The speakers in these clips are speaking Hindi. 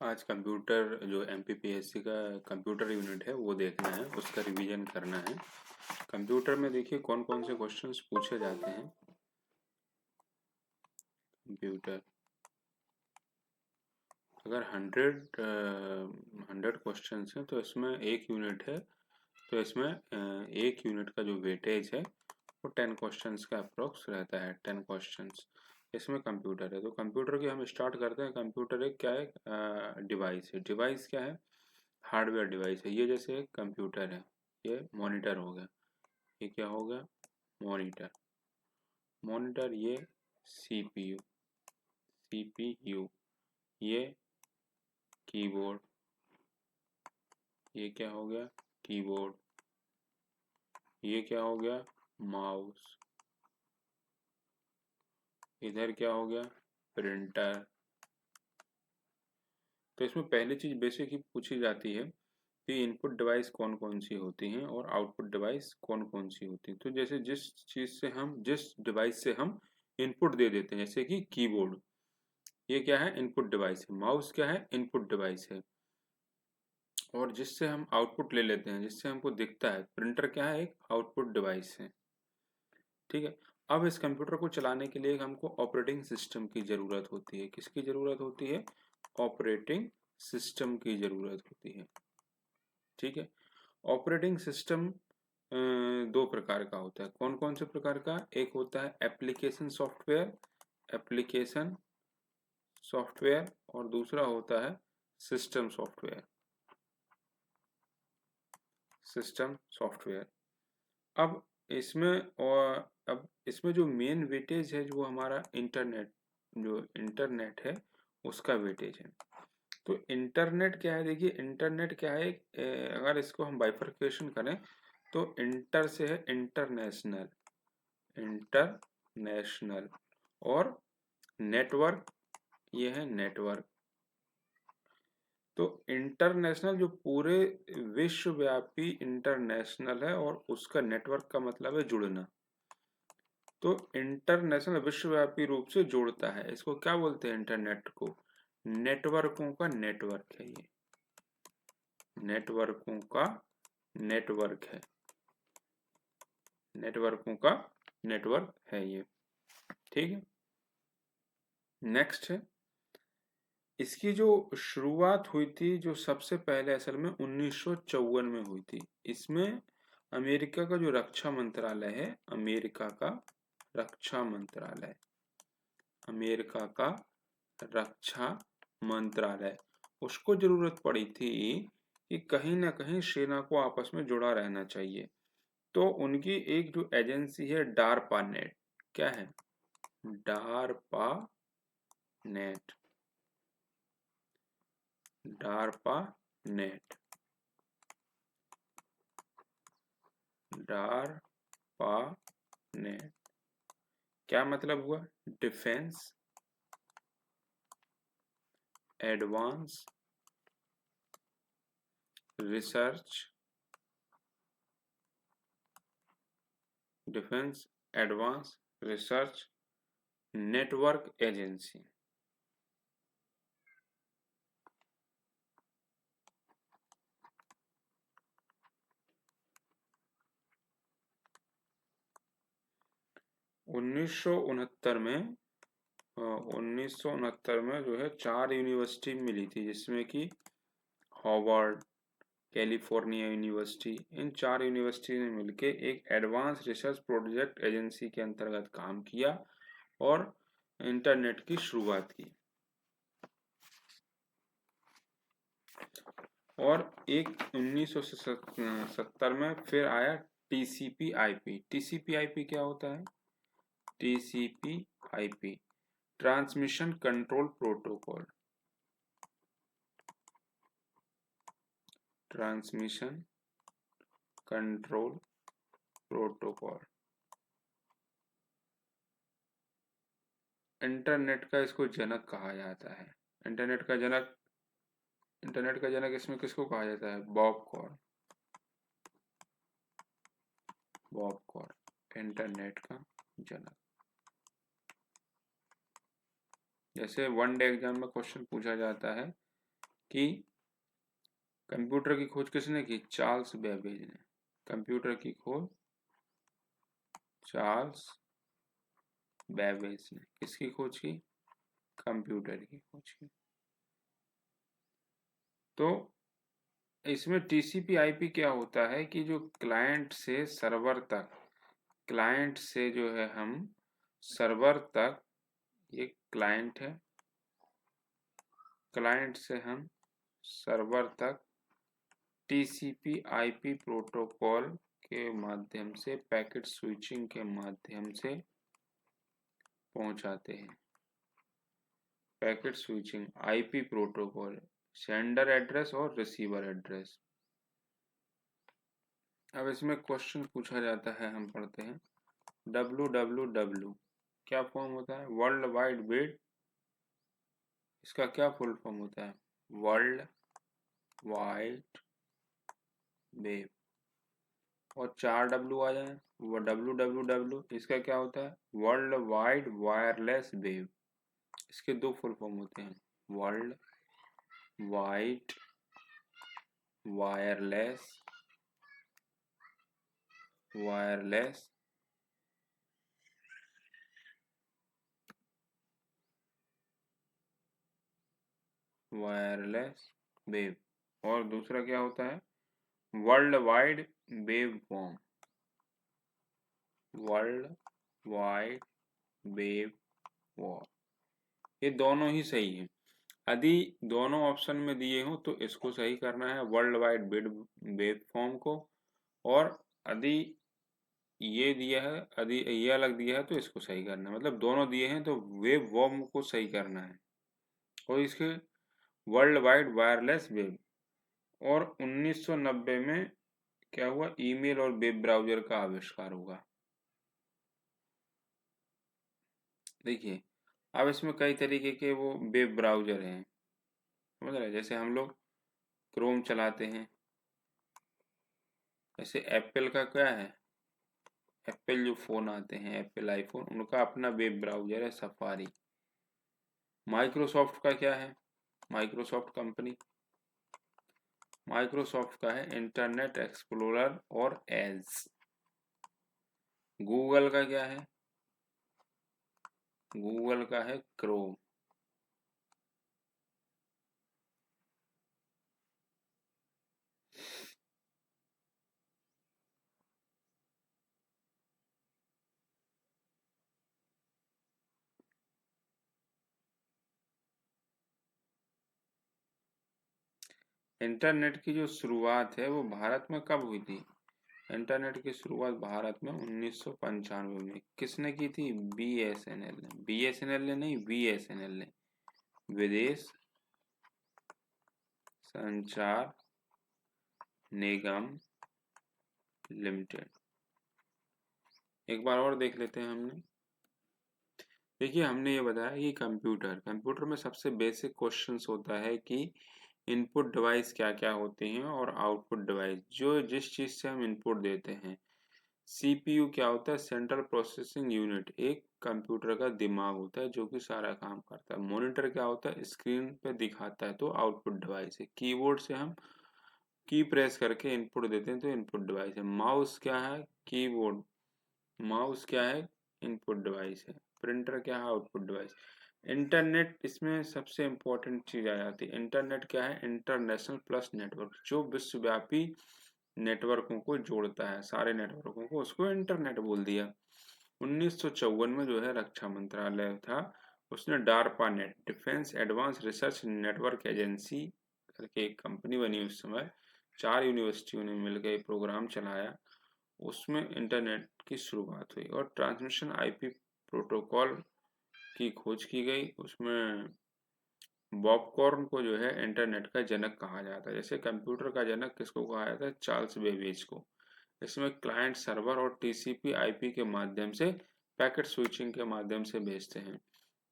आज कंप्यूटर जो एमपीपीएससी का कंप्यूटर यूनिट है वो देखना है, उसका रिवीजन करना है। कंप्यूटर में देखिए कौन कौन से क्वेश्चंस पूछे जाते हैं। कंप्यूटर अगर 100 क्वेश्चंस हैं तो इसमें एक यूनिट है, तो इसमें एक यूनिट का जो वेटेज है वो 10 क्वेश्चंस का अप्रोक्स रहता है। 10 क्वेश्चंस इसमें कंप्यूटर है। तो कंप्यूटर की हम स्टार्ट करते हैं। कंप्यूटर एक क्या है? डिवाइस है। डिवाइस क्या है? हार्डवेयर डिवाइस है। ये जैसे एक कंप्यूटर है, ये मॉनिटर हो गया। ये क्या हो गया? मॉनिटर। मॉनिटर ये सीपीयू। सीपीयू ये कीबोर्ड। ये क्या हो गया? कीबोर्ड। ये क्या हो गया? माउस। इधर क्या हो गया? प्रिंटर। तो इसमें पहली चीज बेसिक ही पूछी जाती है कि इनपुट डिवाइस कौन कौन सी होती हैं और आउटपुट डिवाइस कौन कौन सी होती हैं। तो जैसे जिस डिवाइस से हम इनपुट दे देते हैं, जैसे कि कीबोर्ड, ये क्या है? इनपुट डिवाइस है। माउस क्या है? इनपुट डिवाइस है। और जिससे हम आउटपुट ले लेते हैं, जिससे हमको दिखता है, प्रिंटर क्या है? एक आउटपुट डिवाइस है। ठीक है। अब इस कंप्यूटर को चलाने के लिए हमको ऑपरेटिंग सिस्टम की जरूरत होती है। किसकी जरूरत होती है? ऑपरेटिंग सिस्टम की जरूरत होती है। ठीक है। ऑपरेटिंग सिस्टम दो प्रकार का होता है। कौन कौन से प्रकार का? एक होता है एप्लीकेशन सॉफ्टवेयर, एप्लीकेशन सॉफ्टवेयर, और दूसरा होता है सिस्टम सॉफ्टवेयर, सिस्टम सॉफ्टवेयर। अब इसमें जो मेन वेटेज है, जो हमारा इंटरनेट है उसका वेटेज है। तो इंटरनेट क्या है? देखिए इंटरनेट क्या है, अगर इसको हम बाइफरकेशन करें तो इंटर से है इंटरनेशनल, इंटरनेशनल, और नेटवर्क ये है नेटवर्क। तो इंटरनेशनल जो पूरे विश्वव्यापी इंटरनेशनल है, और उसका नेटवर्क का मतलब है जुड़ना। तो इंटरनेशनल विश्वव्यापी रूप से जोड़ता है। इसको क्या बोलते हैं? इंटरनेट को नेटवर्कों का नेटवर्क है। ये नेटवर्कों का नेटवर्क है। नेटवर्कों का नेटवर्क है ये। ठीक है। नेक्स्ट है, इसकी जो शुरुआत हुई थी, जो सबसे पहले असल में 1954 में हुई थी। इसमें अमेरिका का जो रक्षा मंत्रालय है, अमेरिका का रक्षा मंत्रालय, अमेरिका का रक्षा मंत्रालय, उसको जरूरत पड़ी थी कि कहीं ना कहीं सेना को आपस में जुड़ा रहना चाहिए। तो उनकी एक जो एजेंसी है डारपा नेट, क्या है? DARPA net, DARPA net, DARPA net. क्या मतलब हुआ? Defence advance research, defence advance research network agency. उन्नीस सौ उनहत्तर में जो है 4 यूनिवर्सिटी मिली थी, जिसमें कि हार्वर्ड, कैलिफोर्निया यूनिवर्सिटी, इन 4 यूनिवर्सिटी ने मिलके एक एडवांस रिसर्च प्रोजेक्ट एजेंसी के अंतर्गत काम किया और इंटरनेट की शुरुआत की। और एक 1970 में फिर आया टीसीपी आईपी। टीसीपी आईपी क्या होता है? TCP IP transmission control protocol, transmission control protocol. Internet का इसको जनक कहा जाता है। इंटरनेट का जनक, इंटरनेट का जनक इसमें किसको कहा जाता है? Bob Kahn, Bob Kahn internet का जनक। जैसे वन डे एग्जाम में क्वेश्चन पूछा जाता है कि कंप्यूटर की खोज किसने की? चार्ल्स बेबेज ने। कंप्यूटर की खोज चार्ल्स बेबेज ने। किसकी खोज की? कंप्यूटर की खोज की। तो इसमें टीसीपी आईपी क्या होता है कि जो क्लाइंट से सर्वर तक, क्लाइंट से जो है हम सर्वर तक, ये क्लाइंट है, क्लाइंट से हम सर्वर तक टीसीपी आईपी प्रोटोकॉल के माध्यम से, पैकेट स्विचिंग के माध्यम से पहुंचाते हैं। Packet switching IP protocol, sender address और रिसीवर एड्रेस। अब इसमें क्वेश्चन पूछा जाता है, हम पढ़ते हैं www क्या फॉर्म होता है? World wide web. इसका क्या फुल फॉर्म होता है? World wide web. और 4W आ जाए, वो www, इसका क्या होता है? World wide wireless web. इसके दो फुल फॉर्म होते हैं, world wide wireless wireless wireless web. और दूसरा क्या होता है? World wide web form. World wide web form. ये दोनों ही सही है। यदि दोनों ऑप्शन में दिए हो तो इसको सही करना है, वर्ल्ड वाइड वेब फॉर्म को। और यदि ये दिया है, यदि ये अलग दिया है तो इसको सही करना है। मतलब दोनों दिए हैं तो वेब फॉर्म को सही करना है। और इसके वर्ल्ड वाइड वायरलेस वेब। और 1990 में क्या हुआ? ईमेल और वेब ब्राउजर का आविष्कार हुआ। देखिए, अब इसमें कई तरीके के वो वेब ब्राउजर हैं, समझ रहे हैं? जैसे हम लोग क्रोम चलाते हैं, जैसे एप्पल का क्या है? एप्पल जो फोन आते हैं, एप्पल आईफोन, उनका अपना वेब ब्राउजर है सफारी। माइक्रोसॉफ्ट का क्या है? माइक्रोसॉफ्ट कंपनी, माइक्रोसॉफ्ट का है इंटरनेट एक्सप्लोरर और एज। गूगल का क्या है? गूगल का है क्रोम। इंटरनेट की जो शुरुआत है वो भारत में कब हुई थी? इंटरनेट की शुरुआत भारत में 1995 में। किसने की थी? बीएसएनएल ने। बीएसएनएल ने नहीं, बीएसएनएल ने, विदेश संचार निगम लिमिटेड। एक बार और देख लेते हैं हमने। देखिए, हमने ये बताया कि कंप्यूटर में सबसे बेसिक क्वेश्चंस होता है कि इनपुट डिवाइस क्या क्या होते हैं और आउटपुट डिवाइस, जो जिस चीज से हम इनपुट देते हैं। सीपीयू क्या होता है? सेंट्रल प्रोसेसिंग यूनिट, एक कंप्यूटर का दिमाग होता है जो कि सारा काम करता है। मॉनिटर क्या होता है? स्क्रीन पे दिखाता है, तो आउटपुट डिवाइस है। कीबोर्ड से हम की प्रेस करके इनपुट देते हैं तो इनपुट डिवाइस है। माउस क्या है? कीबोर्ड। माउस क्या है? इनपुट डिवाइस है। प्रिंटर क्या है? Output device. इंटरनेट, इसमें सबसे इंपॉर्टेंट चीज आ जाती है। इंटरनेट क्या है? इंटरनेशनल प्लस नेटवर्क, जो विश्वव्यापी नेटवर्कों को जोड़ता है, सारे नेटवर्कों को, उसको इंटरनेट बोल दिया। 1954 में जो है रक्षा मंत्रालय था, उसने DARPA net, defence advance research network agency करके एक कंपनी बनी उस समय। 4 यूनिवर्सिटियों ने मिलकर प्रोग्राम चलाया, उसमें इंटरनेट की शुरुआत हुई। और ट्रांसमिशन आईपी प्रोटोकॉल की खोज की गई। उसमें बॉबकॉर्न को जो है इंटरनेट का जनक कहा जाता है। जैसे कंप्यूटर का जनक किसको कहा जाता है? चार्ल्स बेबेज को। इसमें क्लाइंट सर्वर और टीसीपी आईपी के माध्यम से, पैकेट स्विचिंग के माध्यम से भेजते हैं।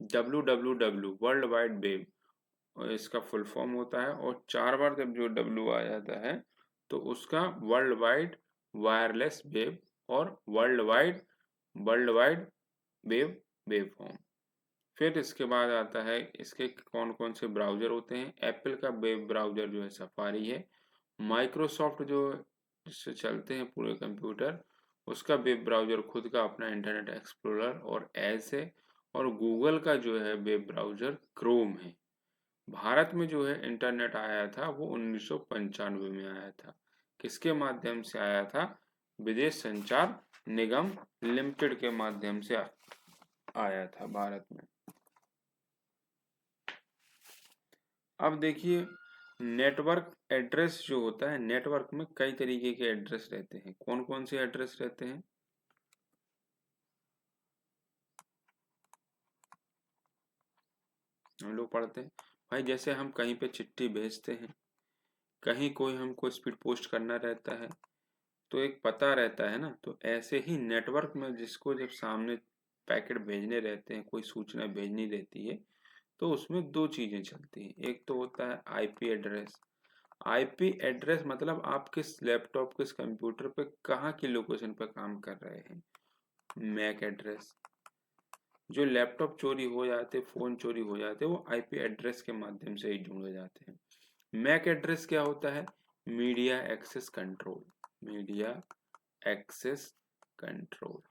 www वर्ल्ड वाइड वेब, और इसका फुल फॉर्म होता है। और 4 बार जब जो W आ जाता है तो उसका वर्ल्ड वाइड वायरलेस वेब और world wide web web form. फिर इसके बाद आता है इसके कौन कौन से ब्राउज़र होते हैं। एप्पल का वेब ब्राउज़र जो है सफारी है। माइक्रोसॉफ्ट जो जिससे चलते हैं पूरे कंप्यूटर, उसका वेब ब्राउज़र खुद का अपना इंटरनेट एक्सप्लोरर और एज है। और गूगल का जो है वेब ब्राउज़र क्रोम है। भारत में जो है इंटरनेट आया था वो 1995 में आया था। किसके माध्यम से आया था? विदेश संचार निगम लिमिटेड के माध्यम से आया था भारत में। अब देखिए, नेटवर्क एड्रेस जो होता है, नेटवर्क में कई तरीके के एड्रेस रहते हैं। कौन कौन से एड्रेस रहते हैं? हम लोग पढ़ते हैं भाई, जैसे हम कहीं पे चिट्ठी भेजते हैं, कहीं कोई हमको स्पीड पोस्ट करना रहता है, तो एक पता रहता है ना। तो ऐसे ही नेटवर्क में जिसको जब सामने पैकेट भेजने रहते हैं, कोई सूचना भेजनी रहती है, तो उसमें दो चीजें चलती हैं। एक तो होता है आईपी एड्रेस। आईपी एड्रेस मतलब आप किस लैपटॉप, किस कंप्यूटर पे कहाँ की लोकेशन पर काम कर रहे हैं। मैक एड्रेस, जो लैपटॉप चोरी हो जाते, फोन चोरी हो जाते, वो आईपी एड्रेस के माध्यम से ही ढूंढे जाते हैं। मैक एड्रेस क्या होता है? Media access control. Media access control.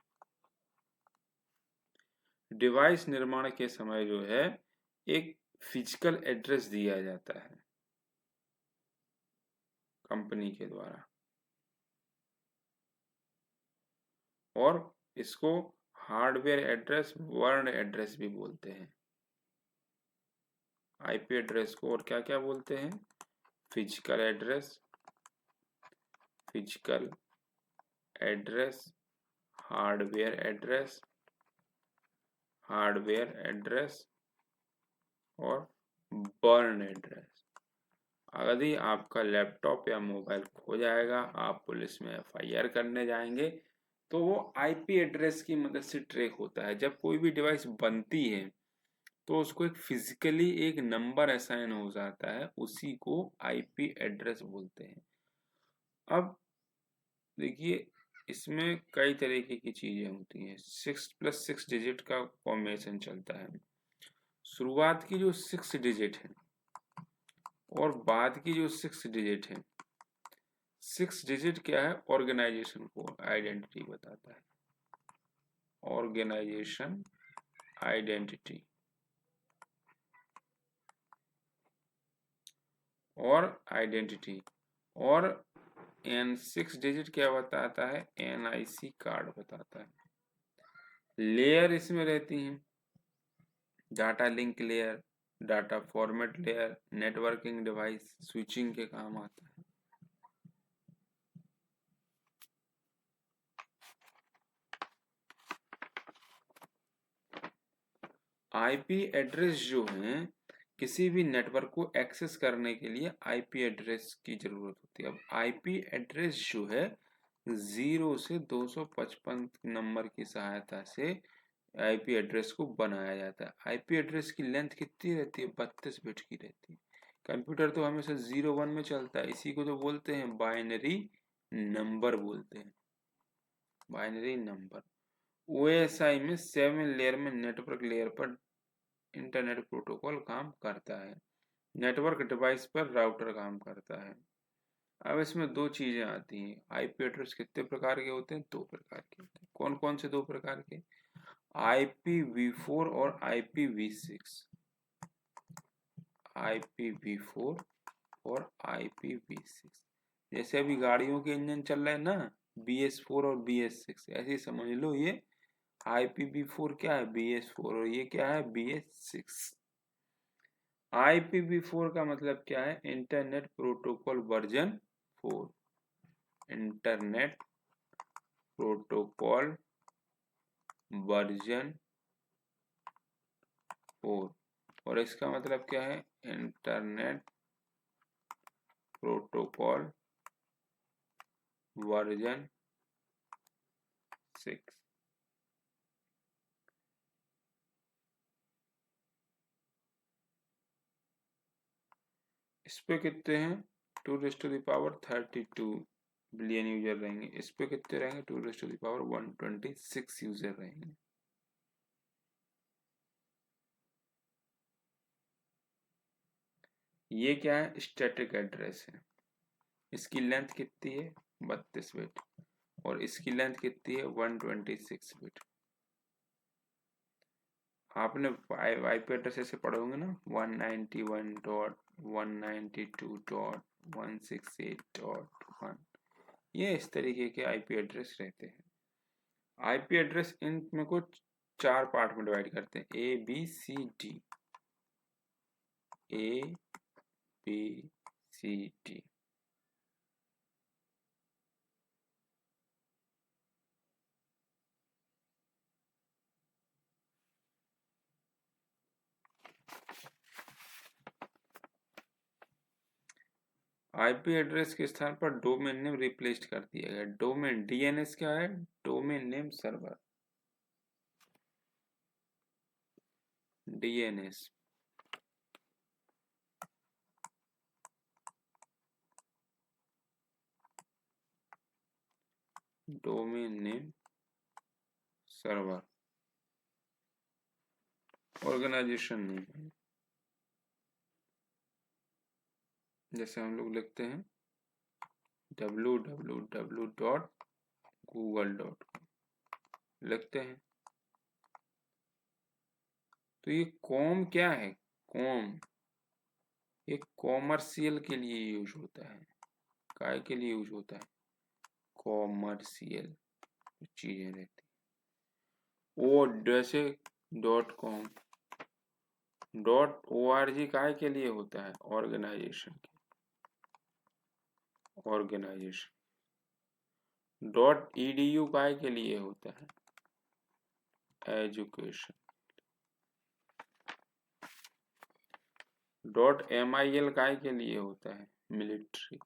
Device निर्माण के समय जो है एक फिजिकल एड्रेस दिया जाता है कंपनी के द्वारा, और इसको हार्डवेयर एड्रेस, वर्ल्ड एड्रेस भी बोलते हैं। आईपी एड्रेस को और क्या क्या बोलते हैं? Physical address, physical address, hardware address, hardware address और बर्न एड्रेस। यदि आपका लैपटॉप या मोबाइल खो जाएगा, आप पुलिस में एफआईआर करने जाएंगे, तो वो आईपी एड्रेस की मदद से ट्रैक होता है। जब कोई भी डिवाइस बनती है तो उसको एक फिजिकली एक नंबर असाइन हो जाता है, उसी को आईपी एड्रेस बोलते हैं। अब देखिए, इसमें कई तरीके की चीजें होती हैं। 6+6 डिजिट का कॉम्बिनेशन चलता है। शुरुआत की जो 6 डिजिट है और बाद की जो 6 डिजिट है, 6 डिजिट क्या है? ऑर्गेनाइजेशन को आइडेंटिटी बताता है। Organisation identity. और आइडेंटिटी और N6 डिजिट क्या बताता है? NIC कार्ड बताता है। लेयर इसमें रहती हैं, data link layer, data format layer, networking device, switching के काम आता है। आईपी एड्रेस जो है, किसी भी नेटवर्क को एक्सेस करने के लिए आईपी एड्रेस की जरूरत होती है। अब आईपी एड्रेस जो है 0 से 255 नंबर की सहायता से आईपी एड्रेस को बनाया जाता है। आईपी एड्रेस की लेंथ कितनी रहती है? 32 बिट की रहती है। कंप्यूटर तो हमेशा 0 1 में चलता है, इसी को तो बोलते हैं बाइनरी नंबर बोलते हैं। Binary number. ओएसआई में 7 लेयर में नेटवर्क लेयर पर इंटरनेट प्रोटोकॉल काम करता है। नेटवर्क डिवाइस पर राउटर काम करता है। अब इसमें दो चीजें आती हैं। आईपी एड्रेस कितने प्रकार के होते हैं? 2 प्रकार के होते हैं। कौन कौन से 2 प्रकार के? IPv4 और IPv6। IPv4 और IPv6। जैसे अभी गाड़ियों के इंजन चल रहे हैं ना, BS4 और BS6, ऐसे ही समझ लो ये IPv4 क्या है? BS4, और ये क्या है? BS6। IPv4 का मतलब क्या है? Internet protocol version 4। Internet protocol version 4। और इसका मतलब क्या है? Internet protocol version 6। इस पे कितने हैं? 2⁻32 बिलियन यूजर रहेंगे। इस पे कितने रहेंगे? 2⁻126 यूजर रहेंगे। ये क्या है, स्टैटिक एड्रेस है। इसकी लेंथ कितनी है, 32 बिट, और इसकी लेंथ कितनी है, 126 बिट। आपने आईपी एड्रेस ऐसे पढ़े होंगे ना, 191.192.168.1, ये इस तरीके के आईपी एड्रेस रहते हैं। आईपी एड्रेस इनमें कुछ 4 पार्ट में डिवाइड करते हैं, A B C D, A B C D. IP address के स्थान पर डोमेन नेम रिप्लेस्ड कर दिया गया। डोमेन, डीएनएस क्या है, domain name server, DNS. Domain name server, organization name, जैसे हम लोग लिखते हैं www.google.com लिखते हैं। तो ये कॉम क्या है, कॉम, ये कॉमर्शियल के लिए यूज होता है। काय के लिए यूज होता है, कॉमर्शियल चीजें रहती। ओ जैसे .com, .org काय के लिए होता है, ऑर्गेनाइजेशन के, ऑर्गेनाइजेशन। .edu काय के लिए होता है, एजुकेशन। .mil काय के लिए होता है, मिलिट्री।